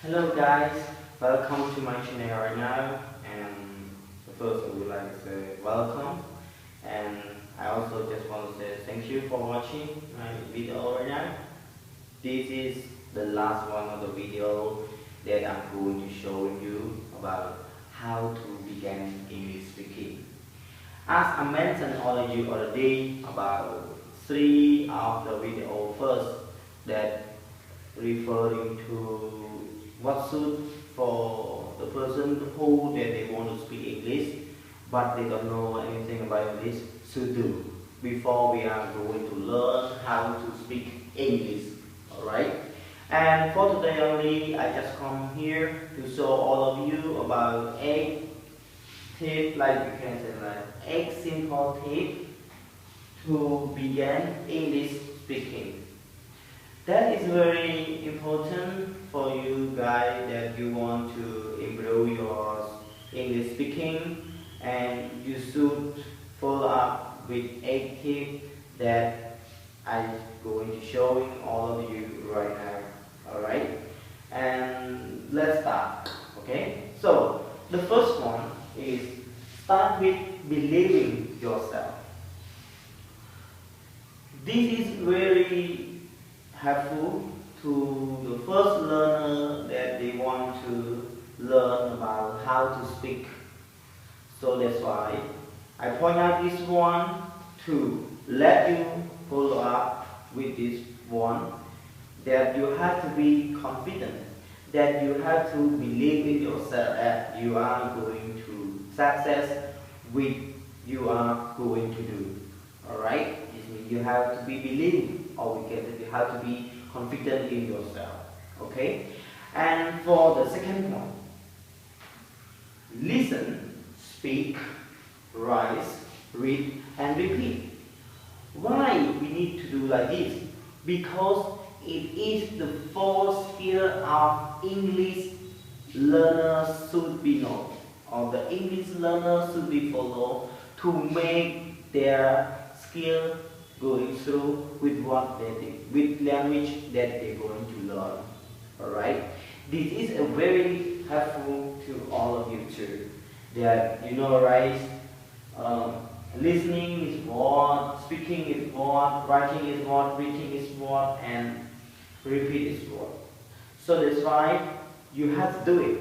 Hello guys, welcome to my channel right now. And first I would like to say welcome, and I also just want to say thank you for watching my video right now. This is the last one of the video that I'm going to show you about how to begin English speaking. As I mentioned already about three of the video first that referring to what suit for the person who that they want to speak English but they don't know anything about English should do before we are going to learn how to speak English. Alright? And for today only I just come here to show all of you about 8 tips, like you can say like 8 simple tips to begin English speaking. That is very important for you guys that you want to improve your English speaking, and you should follow up with 8 tips that I'm going to showing all of you right now. Alright? And let's start. Okay? So the first one is start with believing yourself. This is very helpful to the first learner that they want to learn about how to speak. So that's why I point out this one to let you follow up with this one, that you have to be confident, that you have to believe in yourself that you are going to success with you are going to do. Alright? This means you have to be believing, or we can say you have to be confident in yourself. Okay? And for the second one, listen, speak, write, read, and repeat. Why we need to do like this? Because it is the 4 skill of English learners should be known, or the English learners should be followed to make their skill going through with what they do, with language that they're going to learn. Alright? This is a very helpful to all of you too. That you know, right? Listening is what, speaking is what, writing is what, reading is what, and repeat is what. So that's why you have to do it.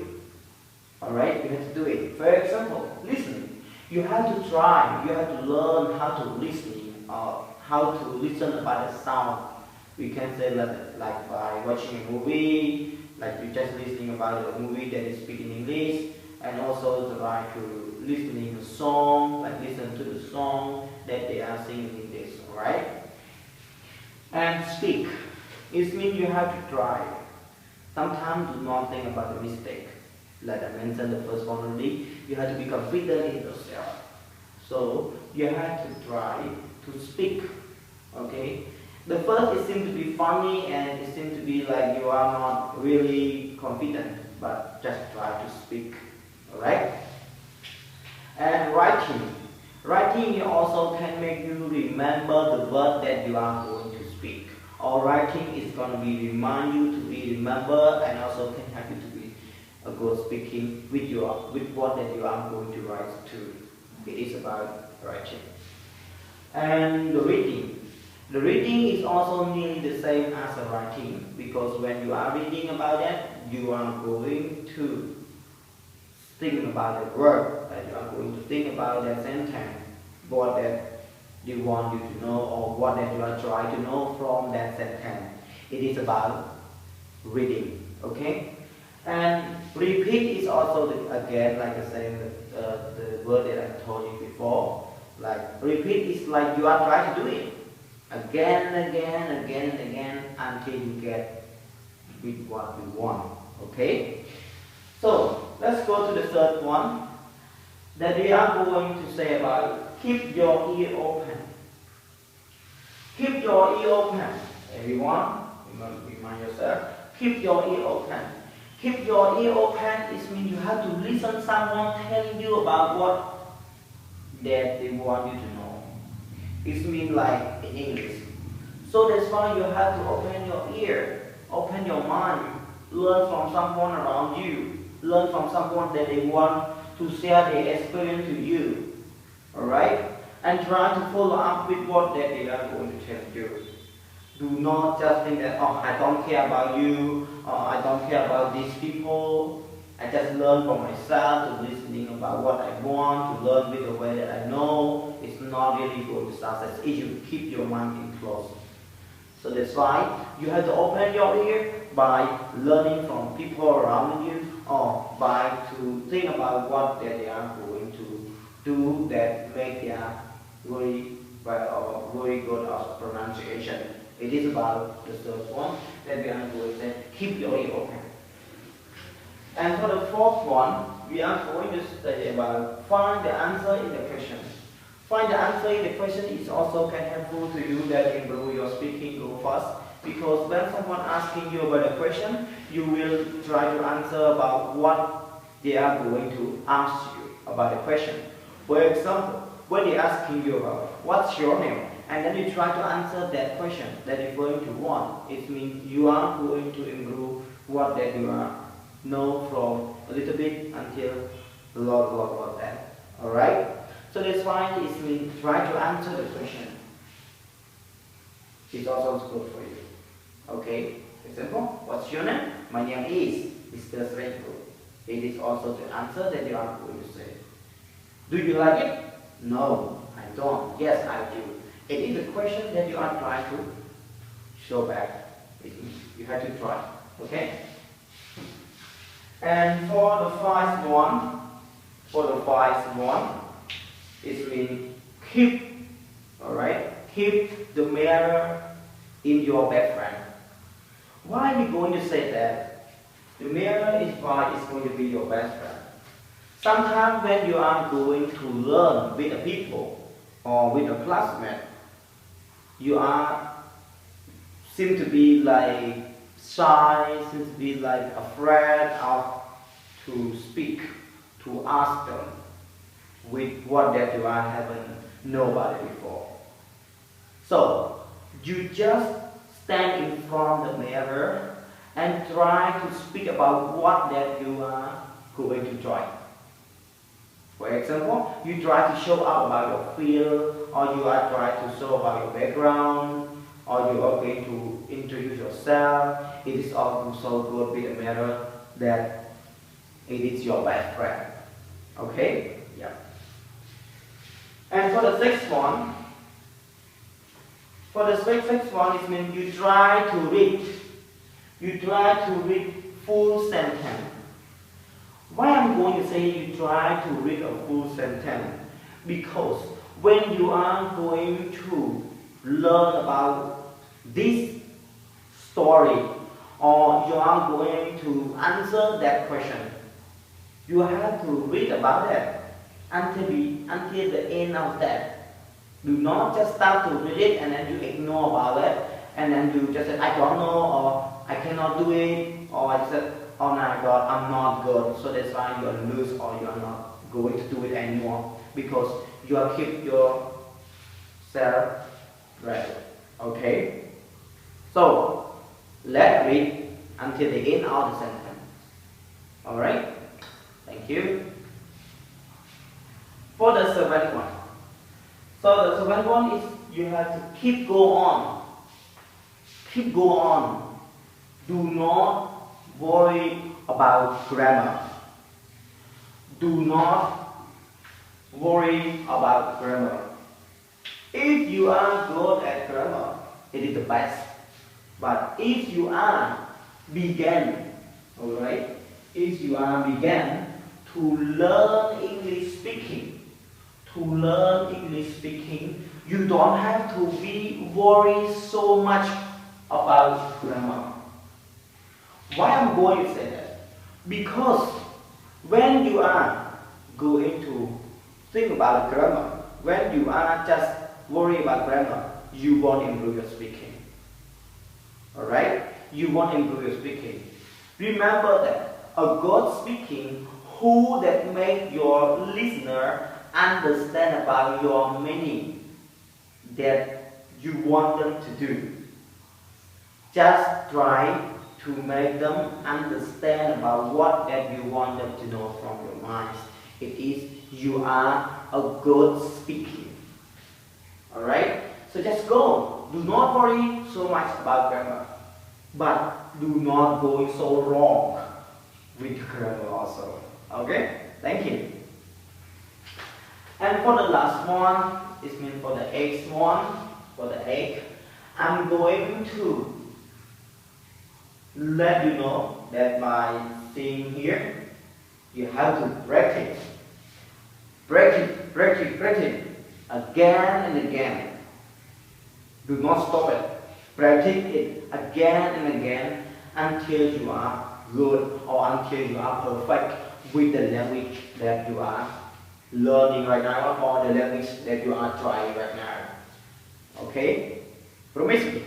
Alright? You have to do it. For example, listening. You have to try, you have to learn how to listen, how to listen about the sound. We can say like by watching a movie, like you just listening about a movie that is speaking English, and also try to listening to song, like listen to the song that they are singing in this, alright? And speak. It means you have to try. Sometimes do not think about the mistake. Like I mentioned the first one only, you have to be confident in yourself. So you have to try to speak. Okay? The first it seems to be funny and it seems to be like you are not really confident, but just try to speak. Alright? And writing. Writing also can make you remember the word that you are going to speak. Or writing is going to be remind you to be remembered, and also can help you to be a good speaking with what that you are going to write to. It is about writing. And the reading. The reading is also nearly the same as the writing, because when you are reading about that, you are going to think about the word, and you are going to think about that sentence, what that they want you to know, or what that you are trying to know from that sentence. It is about reading. Okay? And repeat is also again like I said, the word that I told you before. Like repeat is like you are trying to do it again and again, again and again, until you get with what you want. Okay? So let's go to the third one that we are going to say about keep your ear open. Keep your ear open. Everyone, remind yourself. Keep your ear open. Keep your ear open. It means you have to listen someone telling you about what that they want you to know. It means like in English. So that's why you have to open your ear, open your mind learn from someone around you, learn from someone that they want to share their experience to you. Alright? And try to follow up with what that they are going to tell you. Do not just think that, oh, I don't care about you, or I don't care about these people. I just learn for myself, to listening about what I want, to learn with the way that I know. It's not really going to success if you keep your mind in close. So that's why you have to open your ear by learning from people around you, or by to think about what they are going to do that make their very well or very good of pronunciation. It is about the third one that we are going to say, keep your ear open. And for the fourth one, we are going to say about find the answer in the question. Find the answer in the question is also can helpful to you that improve your speaking go fast. Because when someone asking you about a question, you will try to answer about what they are going to ask you about the question. For example, when they asking you about what's your name, and then you try to answer that question that you're going to want, it means you are going to improve what that you are know from a little bit until a lot that. Alright? So that's why it means try to answer the question. It's also good for you. Okay? Example, what's your name? My name is Mr. Sretu. It is also the answer that you are going to say. Do you like it? No, I don't. Yes, I do. It is a question that you are trying to show back. You have to try. Okay? And for the first one, it means keep, alright? Keep the mirror in your background. Why are we going to say that? The mirror is why it's going to be your best friend. Sometimes when you are going to learn with the people or with a classmate, you seem to be like shy, seem to be like afraid of to speak, to ask them with what that you haven't nobody before. So you just stand in front of the mirror and try to speak about what that you are going to try. For example, you try to show up about your field, or you are trying to show about your background, or you are going to introduce yourself. It is also good with a mirror that it is your best friend. Okay? Yeah. And for the sixth one, it means you try to read. You try to read full sentence. Why I'm going to say you try to read a full sentence? Because when you are going to learn about this story, or you are going to answer that question, you have to read about it until the end of that. Do not just start to read it and then you ignore about it, and then you just say, I don't know, or I cannot do it, or I said, oh my God, I'm not good. So that's why you are loose, or you are not going to do it anymore, because you are keep yourself ready. Okay? So let's read until the end of the sentence. Alright? Thank you. For the seventh one. So the seventh one is you have to keep go on. Keep go on. Do not worry about grammar. Do not worry about grammar. If you are good at grammar, it is the best. But if you are begin, alright? If you are begin to learn English speaking, you don't have to be worried so much about grammar. Why I'm going to say that? Because when you are going to think about grammar, when you are just worried about grammar, you won't improve your speaking. Alright? You won't improve your speaking. Remember that a good speaking who that make your listener understand about your meaning that you want them to do. Just try to make them understand about what that you want them to know from your mind. It is you are a good speaker. Alright? So just go. Do not worry so much about grammar. But do not go so wrong with grammar also. Okay? Thank you. And for the last one, it means for the eighth one, for the eighth, I'm going to let you know that by seeing here, you have to practice. Practice again and again. Do not stop it. Practice it again and again until you are good or until you are perfect with the language that you are learning right now or the language that you are trying right now. Okay? Promise me.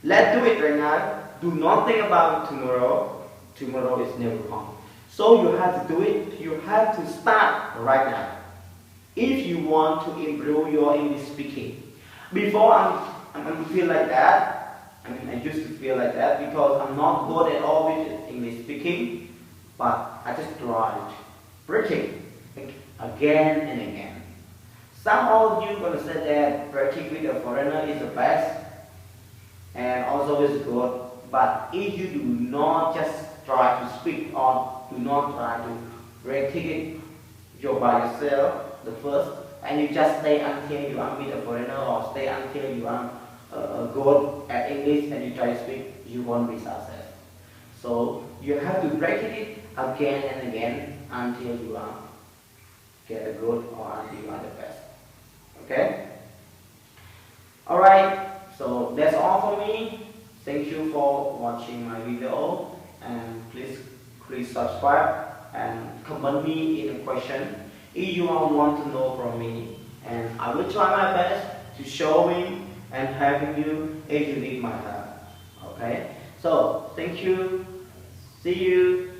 Let's do it right now. Do not think about tomorrow. Tomorrow is never come. So you have to do it. You have to start right now. If you want to improve your English speaking. Before I feel like that. I used to feel like that because I'm not good at all with English speaking. But I just tried. Practice again and again. Some of you gonna say that practice with a foreigner is the best and also is good. But if you do not just try to speak or do not try to practice it by yourself, the first, and you just stay until you are with a foreigner or stay until you are good at English and you try to speak, you won't be successful. So you have to practice it again and again until you are get a good or until you are the best. Okay? Alright, so that's all for me. Thank you for watching my video and please subscribe and comment me in a question if you want to know from me, and I will try my best to show me and helping you if you need my help. Okay? So thank you. See you.